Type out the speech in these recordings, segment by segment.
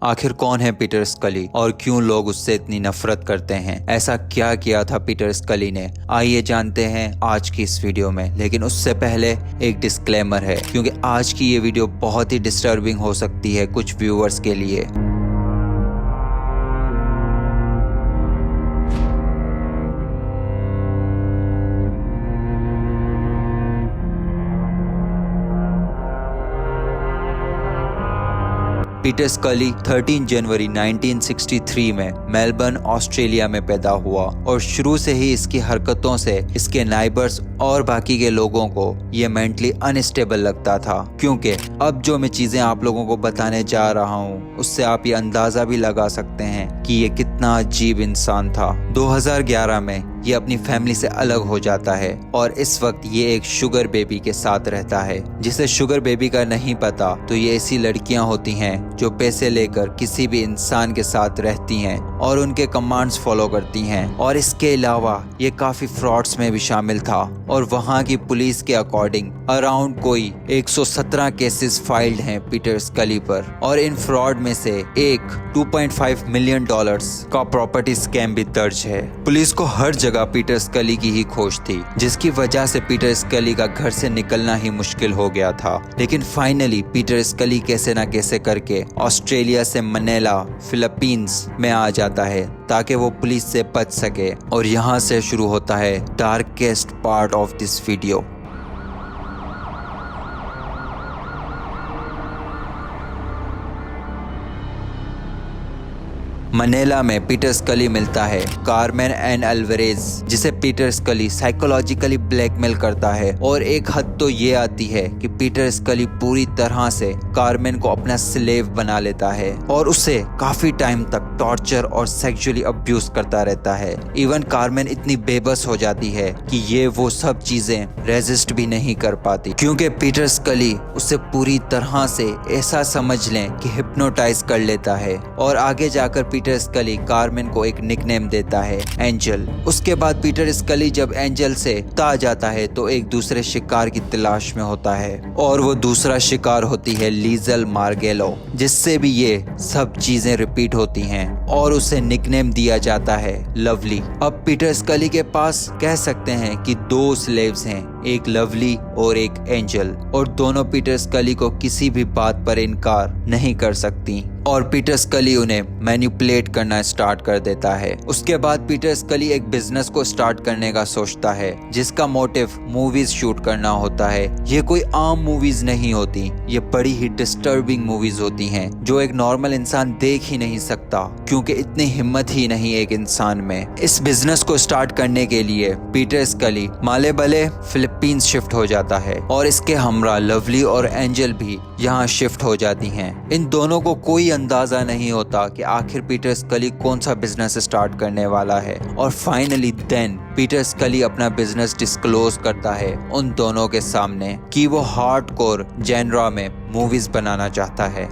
आखिर कौन है पीटर स्कली और क्यों लोग उससे इतनी नफरत करते हैं? ऐसा क्या किया था पीटर स्कली ने? आइए जानते हैं आज की इस वीडियो में। लेकिन उससे पहले एक डिस्क्लेमर है, क्योंकि आज की ये वीडियो बहुत ही डिस्टर्बिंग हो सकती है कुछ व्यूअर्स के लिए। पीटर स्कली 13 जनवरी 1963 में मेलबर्न ऑस्ट्रेलिया में पैदा हुआ और शुरू से ही इसकी हरकतों से इसके नाइबर्स और बाकी के लोगों को ये मेंटली अनस्टेबल लगता था। क्योंकि अब जो मैं चीजें आप लोगों को बताने जा रहा हूँ उससे आप ये अंदाजा भी लगा सकते हैं कि ये कितना अजीब इंसान था। 2011 में ये अपनी फैमिली से अलग हो जाता है और इस वक्त ये एक शुगर बेबी के साथ रहता है। जिसे शुगर बेबी का नहीं पता तो ये ऐसी लड़कियां होती हैं जो पैसे लेकर किसी भी इंसान के साथ रहती हैं और उनके कमांड्स फॉलो करती हैं। और इसके अलावा ये काफी फ्रॉड्स में भी शामिल था और वहाँ की पुलिस के अकॉर्डिंग अराउंड कोई 117 केसेस फाइल्ड हैं पीटर स्कली पर। और इन फ्रॉड में से एक 2.5 मिलियन डॉलर्स का प्रॉपर्टी स्कैम भी दर्ज है। पुलिस को हर जगह पीटर स्कली की ही खोज थी, जिसकी वजह से पीटर स्कली का घर से निकलना ही मुश्किल हो गया था। लेकिन फाइनली पीटर स्कली कैसे ना कैसे करके ऑस्ट्रेलिया से मनीला फिलीपींस में आ जाता है ताकि वो पुलिस से बच सके। और यहाँ से शुरू होता है darkest part of this video. Manila में पीटर स्कली मिलता है कार्मेन एन अल्वारेज, जिसे पीटर स्कली साइकोलॉजिकली ब्लैकमेल करता है। और एक हद तो ये आती है कि पीटर स्कली पूरी तरह से कार्मेन को अपना स्लेव बना लेता है और उसे काफी टाइम तक टॉर्चर और सेक्सुअली अब्यूज करता रहता है। इवन कार्मेन इतनी बेबस हो जाती है कि ये वो सब चीजें रेजिस्ट भी नहीं कर पाती, क्योंकि पीटर स्कली उसे पूरी तरह से ऐसा समझ लें कि हिप्नोटाइज कर लेता है। और आगे जाकर पीटर स्कली कार्मेन को एक निकनेम देता है, एंजल। उसके बाद पीटर स्कली जब एंजल से ता जाता है तो एक दूसरे शिकार की तलाश में होता है और वो दूसरा शिकार होती है लीजल मार्गेलो, जिससे भी ये सब चीजें रिपीट होती हैं और उसे निकनेम दिया जाता है लवली। अब पीटर स्कली के पास कह सकते हैं कि दो स्लेव्स हैं, एक लवली और एक एंजल, और दोनों पीटर स्कली को किसी भी बात पर इनकार नहीं कर सकती और पीटर स्कली उन्हें मैनिपुलेट करना स्टार्ट कर देता है। उसके बाद पीटर स्कली एक बिजनेस को स्टार्ट करने का सोचता है, जिसका मोटिव मूवीज शूट करना होता है। ये कोई आम मूवीज नहीं होती, ये बड़ी ही डिस्टर्बिंग मूवीज होती हैं जो एक नॉर्मल इंसान देख ही नहीं सकता, क्योंकि इतनी हिम्मत ही नहीं एक इंसान में। इस बिजनेस को स्टार्ट करने के लिए पीटर स्कली मालेबले फिलीपींस शिफ्ट हो जाता है और इसके हमरा लवली और एंजल भी यहाँ शिफ्ट हो जाती हैं। इन दोनों को कोई अंदाजा नहीं होता कि आखिर पीटर स्कली कौन सा बिजनेस स्टार्ट करने वाला है। और फाइनली देन पीटर स्कली अपना बिजनेस डिस्क्लोज करता है उन दोनों के सामने कि वो हार्डकोर जेनरा में मूवीज बनाना चाहता है।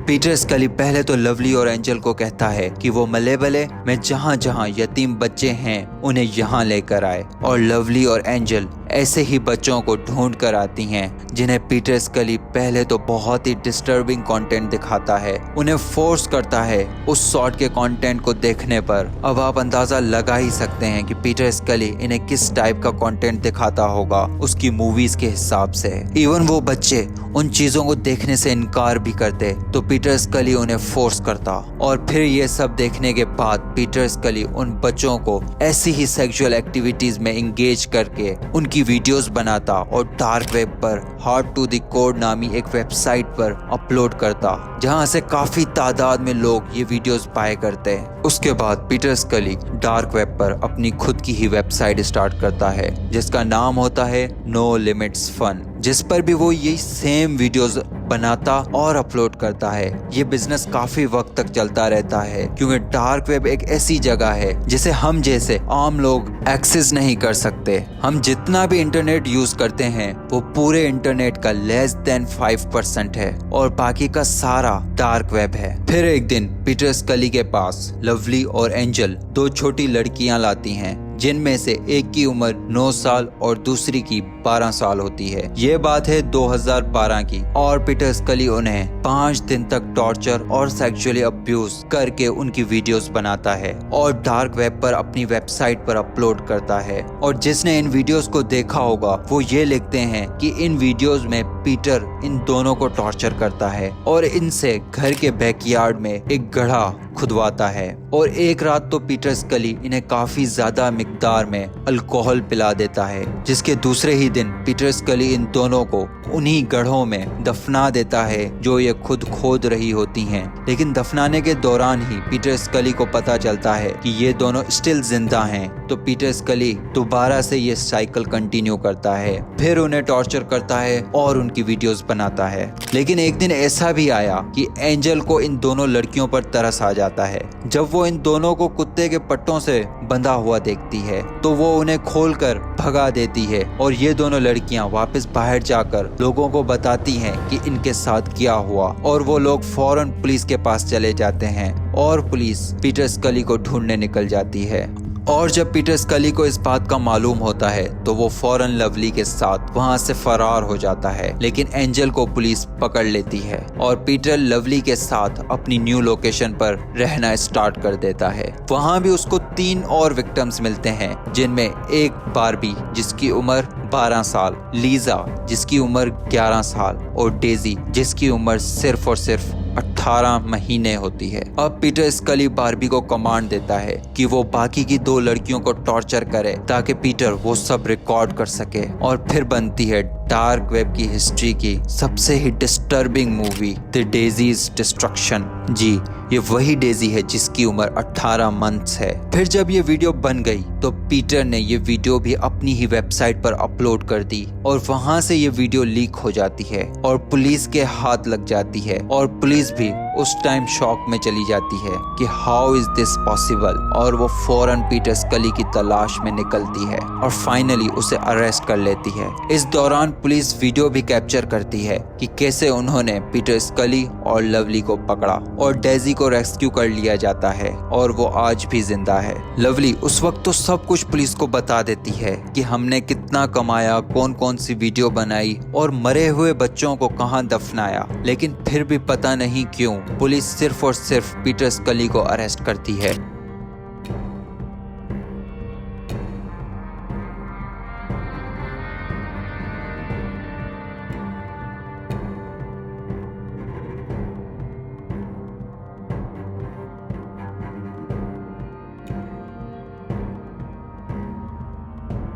पीटर स्कली पहले तो लवली और एंजल को कहता है कि वो मलेबले में जहाँ जहाँ यतीम बच्चे हैं उन्हें यहाँ लेकर आए, और लवली और एंजल ऐसे ही बच्चों को ढूंढ कर आती हैं जिन्हें पीटर स्कली पहले तो बहुत ही डिस्टर्बिंग कंटेंट दिखाता है, उन्हें फोर्स करता है उस सॉर्ट के कंटेंट को देखने पर। अब आप अंदाजा लगा ही सकते हैं कि पीटर स्कली इन्हें किस टाइप का कंटेंट दिखाता होगा उसकी मूवीज के हिसाब से। इवन वो बच्चे उन चीजों को देखने से इनकार भी करते तो पीटर स्कली उन्हें फोर्स करता, और फिर ये सब देखने के बाद पीटर स्कली उन बच्चों को ऐसी ही सेक्सुअल एक्टिविटीज में इंगेज करके उनकी वीडियोस बनाता और डार्क वेब पर हार्ड टू द कोड नामी एक वेबसाइट पर अपलोड करता, जहां से काफी तादाद में लोग ये वीडियोस बाय करते हैं। उसके बाद पीटर स्कली डार्क वेब पर अपनी खुद की ही वेबसाइट स्टार्ट करता है, जिसका नाम होता है नो लिमिट्स फन, जिस पर भी वो यही सेम वीडियोस बनाता और अपलोड करता है। ये बिजनेस काफी वक्त तक चलता रहता है, क्योंकि डार्क वेब एक ऐसी जगह है जिसे हम जैसे आम लोग एक्सेस नहीं कर सकते। हम जितना भी इंटरनेट यूज करते हैं वो पूरे इंटरनेट का लेस देन 5% है और बाकी का सारा डार्क वेब है। फिर एक दिन पीटर स्कली के पास लवली और एंजल दो छोटी लड़कियां लाती हैं जिनमें से एक की उम्र 9 साल और दूसरी की 12 साल होती है। ये बात है 2012 की और पीटर स्कली उन्हें 5 दिन तक टॉर्चर और सेक्सुअली अब्यूज करके उनकी वीडियोस बनाता है और डार्क वेब पर अपनी वेबसाइट पर अपलोड करता है। और जिसने इन वीडियोस को देखा होगा वो ये लिखते हैं कि इन वीडियोस में पीटर इन दोनों को टॉर्चर करता है और इनसे घर के बैकयार्ड में एक गड्ढा खुदवाता है। और एक रात तो पीटर स्कली इन्हें काफी ज्यादा मिकदार में अल्कोहल पिला देता है, जिसके दूसरे ही दिन पीटर स्कली इन दोनों को उन्हीं गड्ढों में दफना देता है जो ये खुद खोद रही होती हैं। लेकिन दफनाने के दौरान ही पीटर स्कली को पता चलता है कि ये दोनों स्टिल जिंदा हैं। तो पीटर स्कली दोबारा से ये साइकिल कंटिन्यू करता है, फिर उन्हें टॉर्चर करता है और उनकी वीडियोस बनाता है। लेकिन एक दिन ऐसा भी आया कि एंजल को इन दोनों लड़कियों पर तरस आ जाता है। जब वो इन दोनों को कुत्ते के पट्टों से बंधा हुआ देखती है तो वो उन्हें खोलकर भगा देती है और ये दोनों लड़कियां वापस बाहर जाकर लोगों को बताती हैं कि इनके साथ क्या हुआ। और वो लोग फौरन पुलिस के पास चले जाते हैं और पुलिस पीटर स्कली को ढूंढने निकल जाती है। और जब पीटर स्कली को इस बात का मालूम होता है तो वो फौरन लवली के साथ वहां से फरार हो जाता है। लेकिन एंजल को पुलिस पकड़ लेती है और पीटर लवली के साथ अपनी न्यू लोकेशन पर रहना स्टार्ट कर देता है। वहां भी उसको 3 और विक्टिम्स मिलते हैं, जिनमें एक बार्बी जिसकी उम्र 12 साल, लीजा जिसकी उम्र 11 साल और डेजी जिसकी उम्र सिर्फ और सिर्फ 18 महीने होती है। अब पीटर स्कली बार्बी को कमांड देता है कि वो बाकी की 2 लड़कियों को टॉर्चर करे ताकि पीटर वो सब रिकॉर्ड कर सके। और फिर बनती है डार्क वेब की हिस्ट्री की सबसे ही disturbing movie the Daisy's destruction. जी, ये वही डेजी है जिसकी उम्र 18 मंथ्स है। फिर जब ये वीडियो बन गई तो पीटर ने ये वीडियो भी अपनी ही वेबसाइट पर अपलोड कर दी और वहां से ये वीडियो लीक हो जाती है और पुलिस के हाथ लग जाती है। और पुलिस भी उस टाइम शॉक में चली जाती है कि हाउ इज दिस पॉसिबल। और वो फौरन पीटर स्कली की तलाश में निकलती है और फाइनली उसे अरेस्ट कर लेती है। इस दौरान पुलिस वीडियो भी कैप्चर करती है कि कैसे उन्होंने पीटर स्कली और लवली को पकड़ा और डेजी को रेस्क्यू कर लिया जाता है और वो आज भी जिंदा है। लवली उस वक्त तो सब कुछ पुलिस को बता देती है कि हमने कितना कमाया, कौन कौन सी वीडियो बनाई और मरे हुए बच्चों को कहां दफनाया। लेकिन फिर भी पता नहीं क्यों पुलिस सिर्फ और सिर्फ पीटर स्कली को अरेस्ट करती है।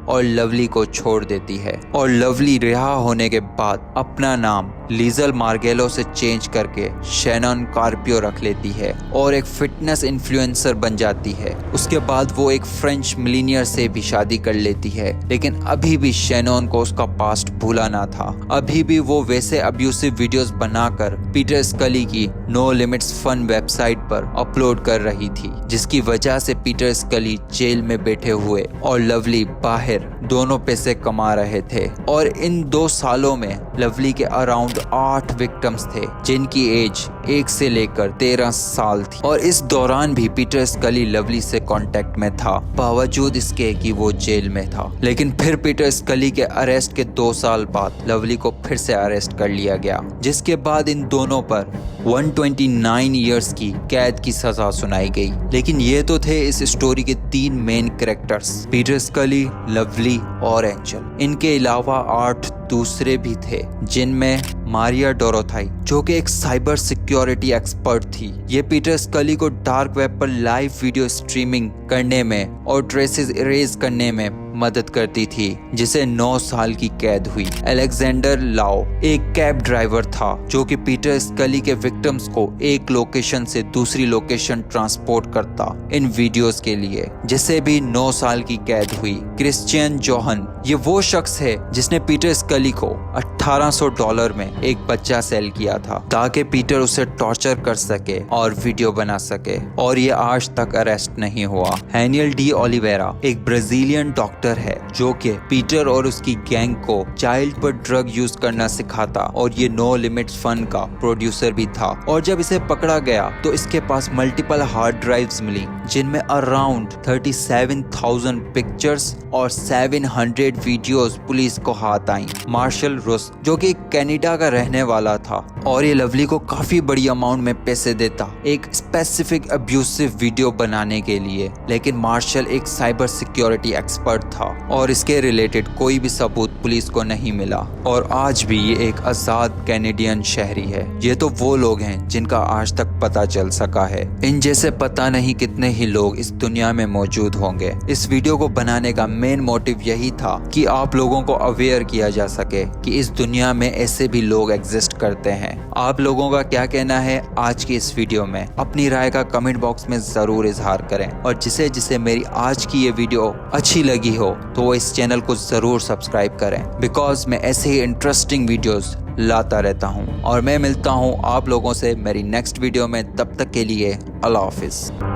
और लवली को छोड़ देती है। और लवली रिहा होने के बाद अपना नाम लीजल मार्गेलो से चेंज करके शैनन कार्पियो रख लेती है और एक फिटनेस इन्फ्लुएंसर बन जाती है। उसके बाद वो एक फ्रेंच मिलीनियर से भी शादी कर लेती है। लेकिन अभी भी शैनन को उसका पास्ट भूला ना था। अभी भी वो वैसे अब्यूसिव वीडियोस बनाकर पीटर स्कली की नो लिमिट्स फन वेबसाइट पर अपलोड कर रही थी, जिसकी वजह से पीटर स्कली जेल में बैठे हुए और लवली बाहर दोनों पैसे कमा रहे थे। और इन 2 सालों में लवली के अराउंड 8 विक्टिम्स थे, जिनकी एज 1 से लेकर 13 साल थी। और इस दौरान भी पीटर स्कली लवली से कांटेक्ट में था, बावजूद इसके कि वो जेल में था। लेकिन फिर पीटर स्कली के अरेस्ट के 2 साल बाद लवली को फिर से अरेस्ट कर लिया गया, जिसके बाद इन दोनों पर 129 इयर्स की कैद की सजा सुनाई गई। लेकिन ये तो थे इस स्टोरी के 3 मेन कैरेक्टर्स, पीटर स्कली, लवली और एंजल। इनके अलावा 8 दूसरे भी थे, जिनमें मारिया डोरोथाई जो कि एक साइबर सिक्योरिटी एक्सपर्ट थी। ये पीटर स्कली को डार्क वेब पर लाइव वीडियो स्ट्रीमिंग करने में और ट्रेसेस इरेज करने में मदद करती थी, जिसे 9 साल की कैद हुई। अलेक्जेंडर लाओ एक कैब ड्राइवर था जो कि पीटर स्कली के विक्टिम्स को एक लोकेशन से दूसरी लोकेशन ट्रांसपोर्ट करता इन वीडियोस के लिए, जिसे भी 9 साल की कैद हुई। क्रिश्चियन जोहन ये वो शख्स है जिसने पीटर स्कली को $1800 में एक बच्चा सेल किया था ताकि पीटर उसे टॉर्चर कर सके और वीडियो बना सके, और ये आज तक अरेस्ट नहीं हुआ। हैनियल डी ओलिवेरा एक ब्राजीलियन डॉक्टर है जो कि पीटर और उसकी गैंग को चाइल्ड पर ड्रग यूज करना सिखाता और ये नो लिमिट्स फन का प्रोड्यूसर भी था। और जब इसे पकड़ा गया तो इसके पास मल्टीपल हार्ड ड्राइव्स मिली जिनमें अराउंड 37,000 पिक्चर्स और 700 वीडियोस पुलिस को हाथ आई। मार्शल रुस, जो कि कनाडा का रहने वाला था और ये लवली को काफी बड़ी अमाउंट में पैसे देता एक स्पेसिफिक अब्यूसिव वीडियो बनाने के लिए, लेकिन मार्शल एक साइबर सिक्योरिटी एक्सपर्ट था और इसके रिलेटेड कोई भी सबूत पुलिस को नहीं मिला और आज भी ये एक आजाद कैनेडियन शहरी है। ये तो वो लोग हैं जिनका आज तक पता चल सका है। इन जैसे पता नहीं कितने ही लोग इस दुनिया में मौजूद होंगे। इस वीडियो को बनाने का मेन मोटिव यही था कि आप लोगों को अवेयर किया जा सके कि इस दुनिया में ऐसे भी लोग एग्जिस्ट करते हैं। आप लोगों का क्या कहना है आज की इस वीडियो में? अपनी राय का कमेंट बॉक्स में जरूर इजहार करें और जिसे जिसे मेरी आज की ये वीडियो अच्छी लगी हो तो वो इस चैनल को जरूर सब्सक्राइब करें, बिकॉज मैं ऐसे ही इंटरेस्टिंग वीडियोस लाता रहता हूँ। और मैं मिलता हूँ आप लोगों से मेरी नेक्स्ट वीडियो में। तब तक के लिए अल्लाह हाफिज।